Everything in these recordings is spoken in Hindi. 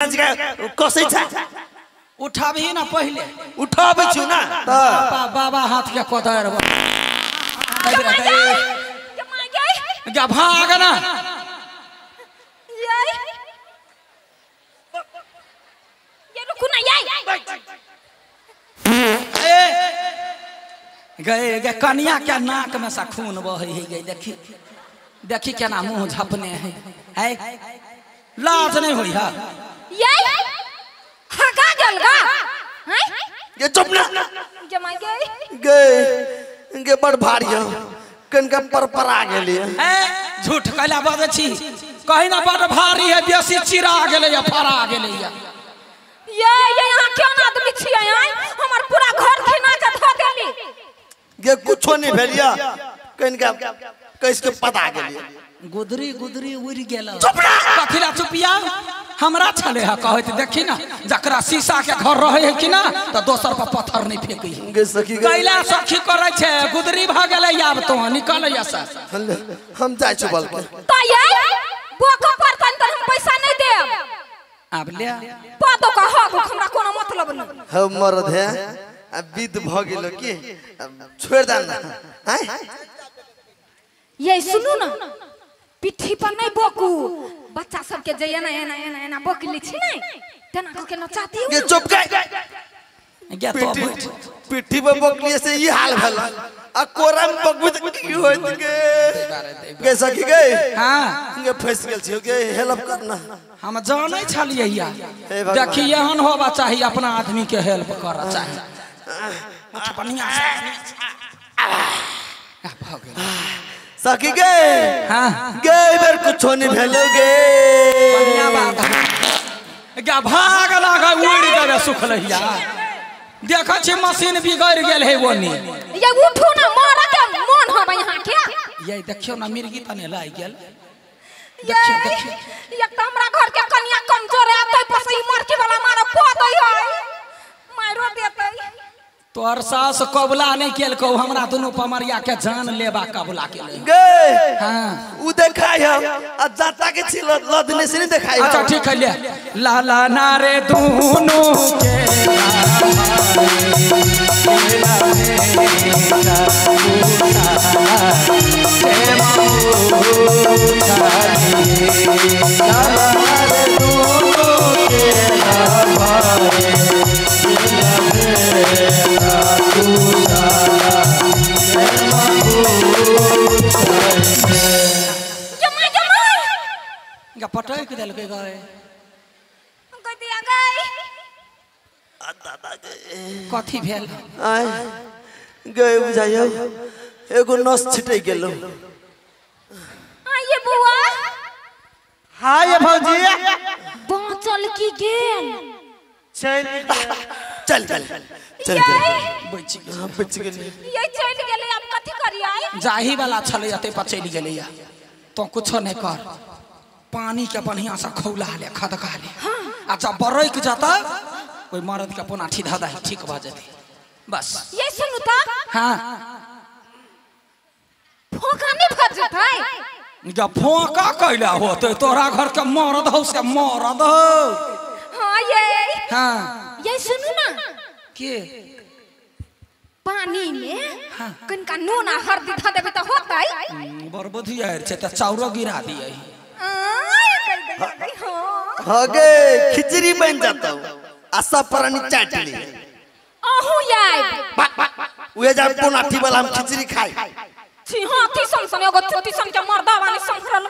कसै छ उठाबी ना पहले उठाबै छु ना बाबा हाथ के कोदर क्या भाग ना गए गए कन्या के नाक में सा खून बहे गई देखी देखी क्या ना मुंह झपने है लाज नहीं हुई है ये चुप ना गए गे बड़ भारी हो कनका पर आ गेलिए झूठ कहला बात छी कहीं ना बड़ भारी है बेसी चिरा गेले या फरा गेले या ये यहां क्यों ना आदमी छिया हमर पूरा घर खिना के धो देली गे कुछो नहीं भेलिया कनका कैस के पता गेलिए गुदरी गुदरी उड़ गेल कथिला चुपिया हमरा छले है कहत देखी ना जकरा शीशा के घर रहे है कि ना तो दोसर पर पत्थर नहीं फेंकी गे सखी कैला सखी करे छे गुदरी भ गेले आब तो निकल या सर हम जाय छु बल के त ये बोका पर तन हम पैसा नहीं देब आब ले पातो का हक हमरा कोनो मतलब नहीं हम मरद है अब विद भ गेलो की छोड़ द ना हैं ये सुनु ना पिठी पर नहीं बोकू बच्चा सब के जे एना एना एना एना बोकली छी नहीं तना के नचाती ये चुप गए गया तो पिठी पे बोकली से ये हाल भेल आ कोरम बकबू की होत गे सखी गए हां गे फंस गेल छी गे हेल्प करना हम जानै छलिए या देखी एहन होबा चाहिए अपना आदमी के हेल्प करा चाहिए बढ़िया सखी गे हां गे बेर कुछो नहीं भेलो गे बढ़िया बात क्या भाग लागा उड़ जावे सुख लहिया देखा छी मशीन बिगड़ गेल है ओनी ये उठो ना मारा के मन होबा यहां के ये देखियो ना मिर्गी तने लाई गेल देखियो देखियो एक त हमरा घर के कन्या कमजोर है तै पसे ई मरकी वाला मारा पोदै है मारो देतै तोर सास कबला नहीं केल को हमरा दोनों पमरिया के जान लेबा कबला केले गे हां उ देखाय हम आ जाता के छी लदने से नहीं देखाय अच्छा ठीक है ले लाला नारे दोनों के पटक दिल के गए गदिया गई दादा गे कथी भेल आय गए बुझाइयो एगो नस छिटै गेलो आइए बुआ हां ये भौजी बाचल की गेल चल चल चल चल बच गेली ये चल गेले अब कथि करियै जाही वाला छले अते पर चली गेले या तो कुछो नहीं कर पानी के बढ़िया से खौला ले खदका ले आ जब बरैक जाता कोई मर्द के पुना ठिधा दा ठीक भ जते बस ये सुनु त हां फोका नहीं भज जतै जब फोका कैला होते तोरा घर के मर्द हो से मर्द हो हां ये हां ये सुनु ना के पानी में कनका नून आ हल्दी ध देबे त होतै बरबधिया छै त चाउर गिरा दिए हगे खिचड़ी बन जाता आशा परनी चाटली अहू याय उहे जा पुनाठी वाला हम खिचड़ी खाई छी हां ती संसन एगो छोटी सन के मर्दा वाली संखरल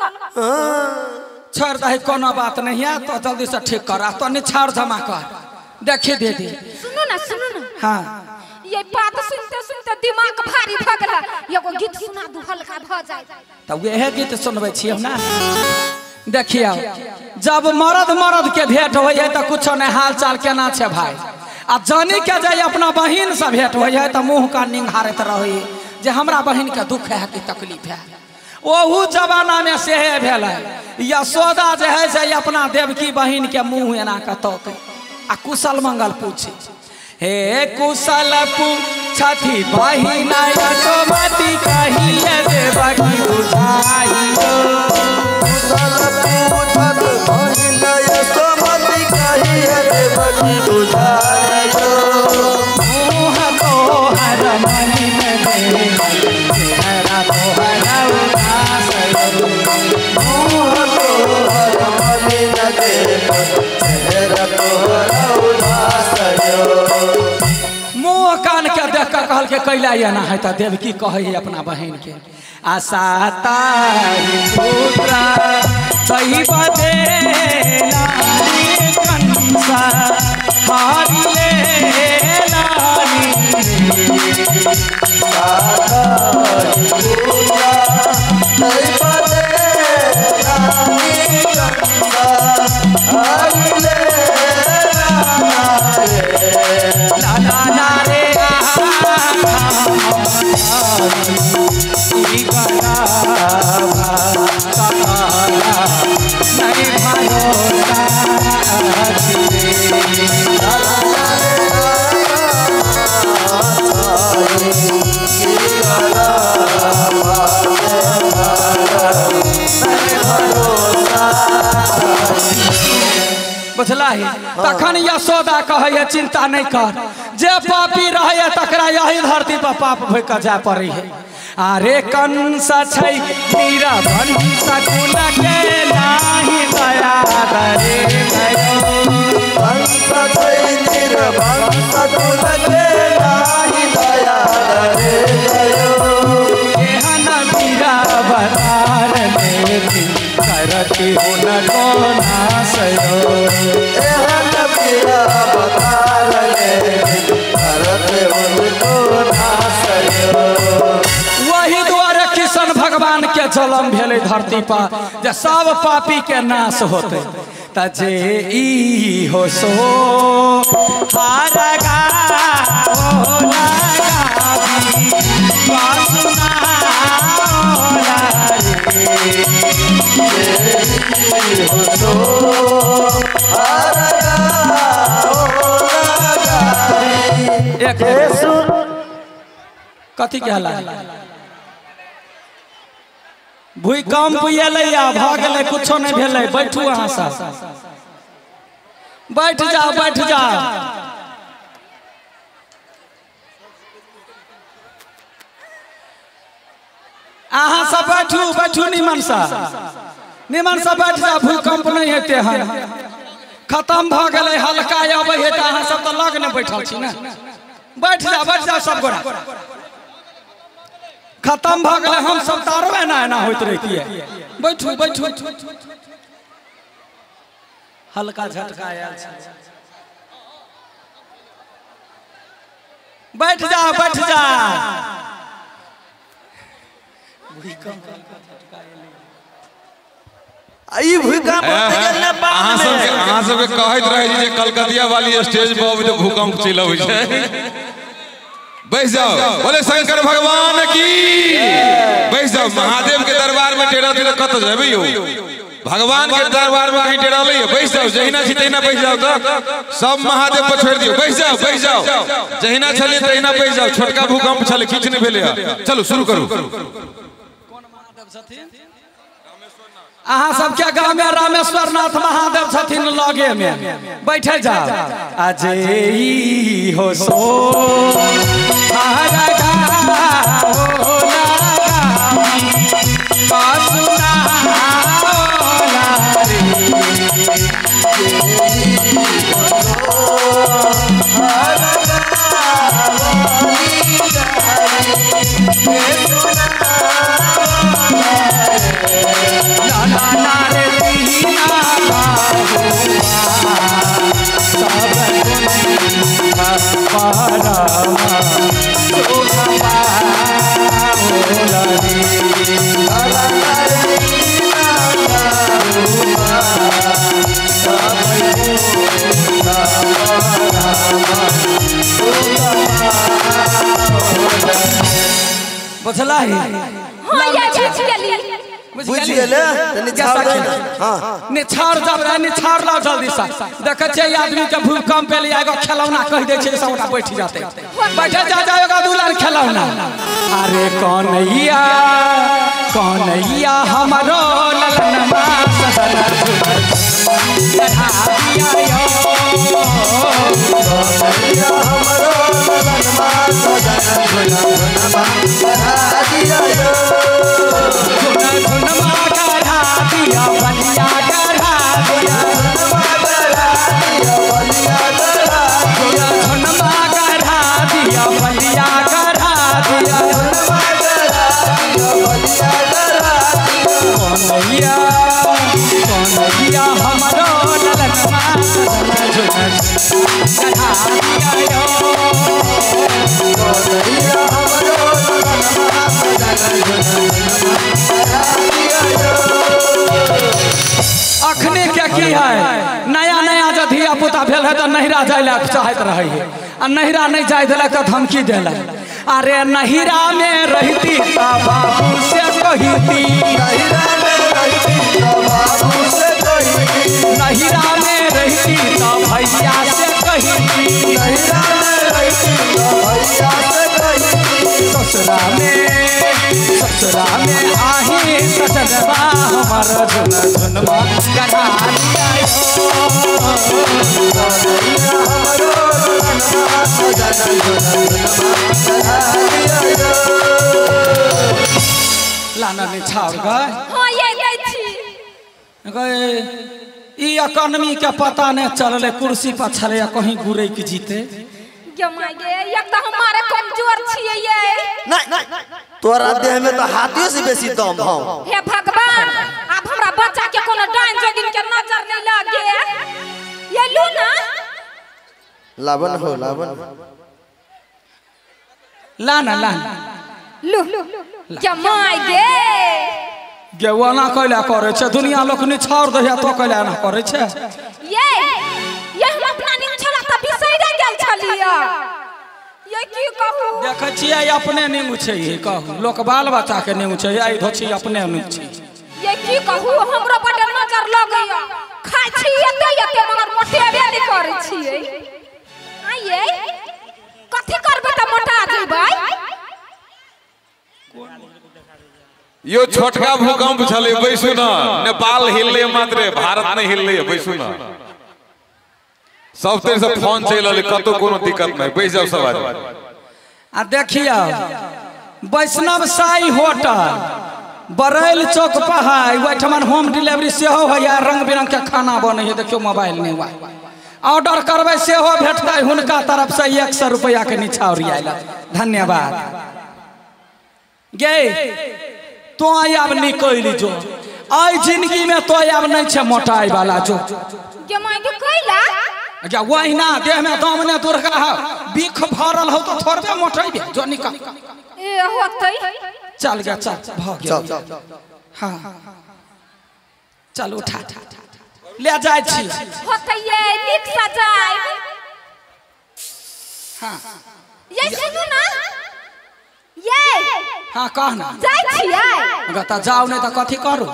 छोड़ दही कोनो बात नहीं है तो जल्दी से ठीक करा तो निछाड़ जमा कर देखे दे दे सुनो ना हां ये बात सुनते सुनते दिमाग भारी भ गेल एगो गीत सुना दू हल्का भ जाय त वेहे गीत सुनबै छी हम ना देखियो जब मर्द मर्द के भेंट होय है त कुछो नहीं हाल चाल केना छे भाई आ जानी के जाय अपना बहिन से भेंट होय है त मुंह का निंघारत रही जे हमरा बहिन के दुख है कि तकलीफ है ओहू जमाना में से भेल है यशोदा जे है से अपना देवकी बहिन के मुंह एना के तक आ कुशल मंगल पूछे हे कुशल पूछती बहिन यशोमती कहिए देवकी बुझाई कुशल पूछत बहिन यशोमती बुझायो मुँह तो हर मनी में दे चेहरा तो हर उदास मुँह तो हर मनी न दे चेहरा तो हर उदास मुँह कान के देख कर कहल के कैला या ना है तो देवकी कहे अपना बहन के आशा तारी पुत्रा सही बदे लाली कंसा हार ले लाली लाला नारे नहीं भरोसा बुझला है तखन यशोदा कहे चिंता नहीं कर जे पापी रहे तकरा यही धरती पर पाप भोग के जाय पड़े है अरे कंस छै मीरा वंश कुल के नाही दया रे भयो कंस छै मीरा वंश कुल के नाही दया रे भयो एहन मीरा बदार लेती करती हुन को नासयो एहन मीरा बदार लेती करती हुन को नासयो वही द्वारे किशन भगवान के जन्म भेले धरती पर जे सब पापी के नाश होते तजे ई हो सो हारगा ओला गावी वासुना ओला रे हो सो हारगा ओला गावी एक कथी कहला भूकंप एलै आ भऽ गेलै कुछो नहीं भेलै बैठू अहाँ सब बैठ जाओ अहाँ सब बैठू निमन सा बैठ जाओ भूकंप नहीं हेते हैं खत्म भऽ गेलै हल्का अबै है तऽ अहाँ सब तऽ लग ने बैठल छी ना बैठ जाओ सब गोरा खत्म भऽ गेलै हम सब तारो एना होइत रहितियै बैठू हल्का झटका आयल छै बैठ जा आई भूकंप अहाँ सबके कहैत रहे जे कलकतिया वाली स्टेज पर अभी तो भूकंप चल अबै छै बैठ जाओ बोले शंकर भगवान की बैठ जाओ महादेव के दरबार में टेढ़ा टेढ़ा कत जेबै यो भगवान के दरबार में कहीं टेढ़ा लइए बैठ जाओ जहिना छी तहिना बैठ जाओ तो सब महादेव पर छोड़ दियो बैठ जाओ जहिना छलिए तहिना बैठ जाओ छोटका भूकंप छले किछ नहीं भेले चलो शुरू करू अहाँ सबके गाँव में रामेश्वर नाथ महादेव छथिन लगे में बैठे जाओ अजे ई हो सो हारगा ओला पासुना ओला रे नारे दीना सब बुझला है बुझ गेले निछाड़ जब निछाड़ ला जल्दी सा देखे छै आदमी के भूकंप एले एगो खिलौना कह दे छै सबटा बैठ जाते बैठे जाएगा दुलार खिलौना अरे कौनैया हमरो ललनमा सदन कन्हैया हमरो ललनमा सजन झुना झुनमा करा दिया यो झुना झुनमा करा दिया बलिया करा दिया झुनमा करा दिया बलिया करा दिया झुनमा करा दिया बलिया करा दिया झुनमा करा दिया बलिया करा कन्हैया कन्हैया हमरो ललनमा सजन झुना करा दिया यो कन्हैया हमरो ललनमा सजन झुना करा दिया यो अखने के की है नया नया जो धिया पुता भेल है तो नहिरा जाय ला चाहत रहे है आ नहिरा नहीं जाय देलक तो धमकी देलक अरे नहिरा में रहती ता बाबू से कहती नहिरा में रहती तो बाबू से कहती नहिरा में रहती तो भैया से कहती नहिरा में रहती तो भैया से कहती ससुरा में आही सजनवा हमर झुना झुनवा करा दिया कन्हैया हमरो ललनमा सजन झुना झुनमा करा दिया यो लाना ने छाव गए हाँ ये गई थी गए ई इकोनॉमी के पता नहीं चलले कुर्सी पर छले कहीं गुरे के जीते जमाई गे एक तो हमारे कमजोर छिए ये नहीं तोरा देह में तो हाथियों से बेसी दम हो हे भगवान अब हमरा बच्चा के कोनो डाइन जोगिन के नजर नहीं लागे ये लू ना लावन हो लावन लाना लू जमाई गे गेवाना कैला करे छे दुनिया लोक नि छोड़ दहिया तो कैला ना करे छे ये हम अपना नहीं छला त बिसैर गेल छलिया ये की कहू देखे छियै अपने नहीं छै ये कहू लोक बाल बच्चा के नहीं छै आई धोछी अपने नहीं छै ये की कहू हमरो बड नजर लगैया खाइ छी एते मगर मोटेबे नहीं करै छियै आइए कथि करबै त मोटा जेबै यो छोटका भूकंप छले बैसु न नेपाल हिलले मात्र भारत नहीं हिलले बैसु न सब तरह से फोन चलल कतो कोनो दिक्कत नहीं बैस जाओ सब आदमी आ देखियो वैष्णव साई होटल बरैल चौक पर है ओठमन होम डिलीवरी से हो है रंग बिरंग के खाना बने है देखियो मोबाइल में हुआ ऑर्डर करबै से हो भेटतै हुनका तरफ से 100 रुपया के निछावरी आइला धन्यवाद गे तो अब निकल जो आई जिंदगी में तो अब नहीं छे मोटाई वाला जो जमाई के कैला क्या वही ना देह में दम ने दुर्गा है बिख भरल हो तो थोड़बे मोटाई जो निकल ए होतै चल गया चल भाग गया हां चल उठा ले जाय छी होतै ये निक सजाय हां ये सुनु ना ये हां कहना जाय छियै अगर त जाओ नहीं तो कथी करू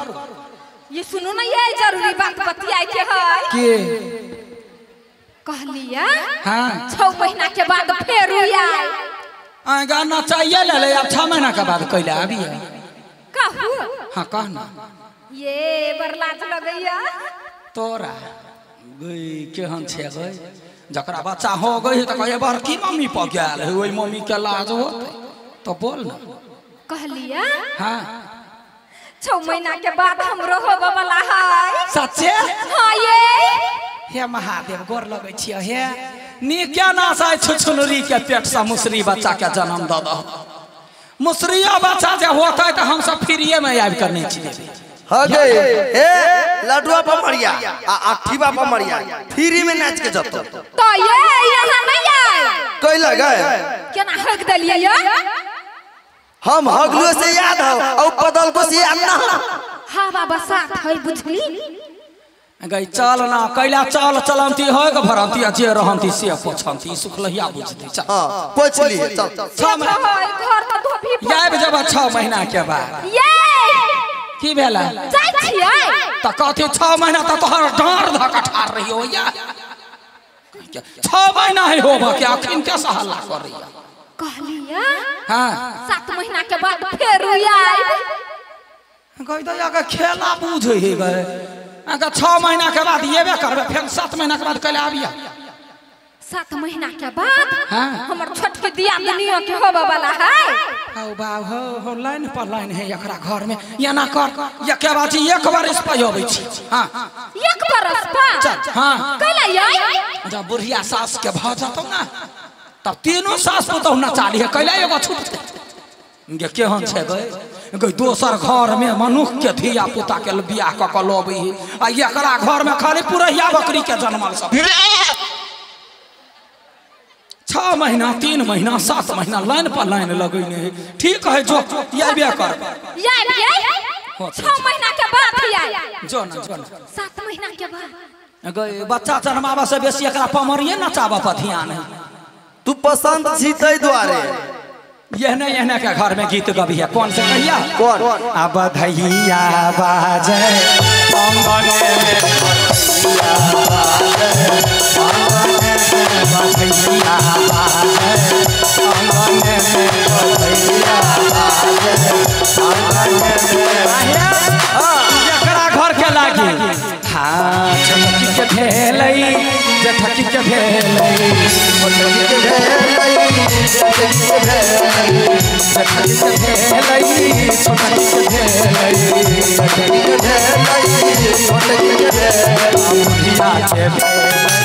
ये सुनो ना ये जरूरी बात बतियाए के है के कहलिया हां 6 महीना के बाद फेर आए आ गाना चाहिए ले ले अब 6 महीना के बाद कैला अभी कहू हां कहना ये बरलाज लगैया तोरा गई केहन छे गई जकरा बच्चा हो गई त कहे बार की मम्मी प गेल है ओई मम्मी के लाज होत तो बोल ना कहलिया हां 6 महीना के बाद हमरो होबे वाला है सच्चे हां ये हे महादेव गोर लगै छियै हे नी क्या ना साय छुछुनरी के पेट से मुसरी बच्चा के जन्म द दो मुसरिया बच्चा जे होतै त हम सब फ्रीए में आबि कर नहीं छी हो गए ए लडुआ पर मरिया आ आठीबा पर मरिया फ्री में नाच के जतो तो ये यहां नहीं आए कई लगे केना हक दलिया ये हम हगलुए से याद हो और बदल को से याद ना हां बाबा साथ है बुझली गई चल ना कैला चल चलंती हो ग भरंती जे रहंती से पोछंती सुखलहिया बुझती चल हां पोछ लिए चल 6 महीना घर तो धोबी याब जब 6 महीना के बाद ये की भेला जाय छियै त कथि 6 महीना त तोहर डांर धक ठार रही हो या 6 महीना ही होबा के अखिन के हल्ला कर रही कहलिया हां 7 महीना के बाद फेर आए गई दया के खेला बुझे हे गए अगर 6 महीना के बाद येबे करबे फिर 7 महीना के बाद कल आबिया 7 महीना के बाद हाँ। हमर छोटकी दिया दुनिया के होबे वाला है। औ बाब हो लाइन पर लाइन है एकरा घर में या ना कर या के बात एक बार इस पे होबै छी। हां 1 बरस पर चल हां कैला यई जब बुढ़िया सास के भ जतौ ना तब तीनों सास पुतौ ना चाली है कैला एगो छूटते गे केहन छै गई दोसर घर में मनुख के धिया पुता के बियाह क के लबै आ एकरा घर में खाली पुरहिया बकरी के जन्मल सब 6 महीना 3 महीना 7 महीना लाइन पर लाइन लगैने है। ठीक है जो ये कर यई 6 महीना के बाद यई जो ना 7 महीना के बाद गई बच्चा जन्मावा से बेसी एकरा पमरिए नचाबा पर ध्यान है। तू पसंद छी तै द्वारे यहने के घर में गीत गबी है कौन से कहिया कौन अब धैया बाजे अंगन में बधैया बाजे अंगन में बधैया बाजे अंगन में एकरा घर के लागी हाँ झमकी के भेलै जेठकी के भेलै जेठकी के भेलै छोटकी के भेलै छोटकी के भेलै छोटकी के भेलै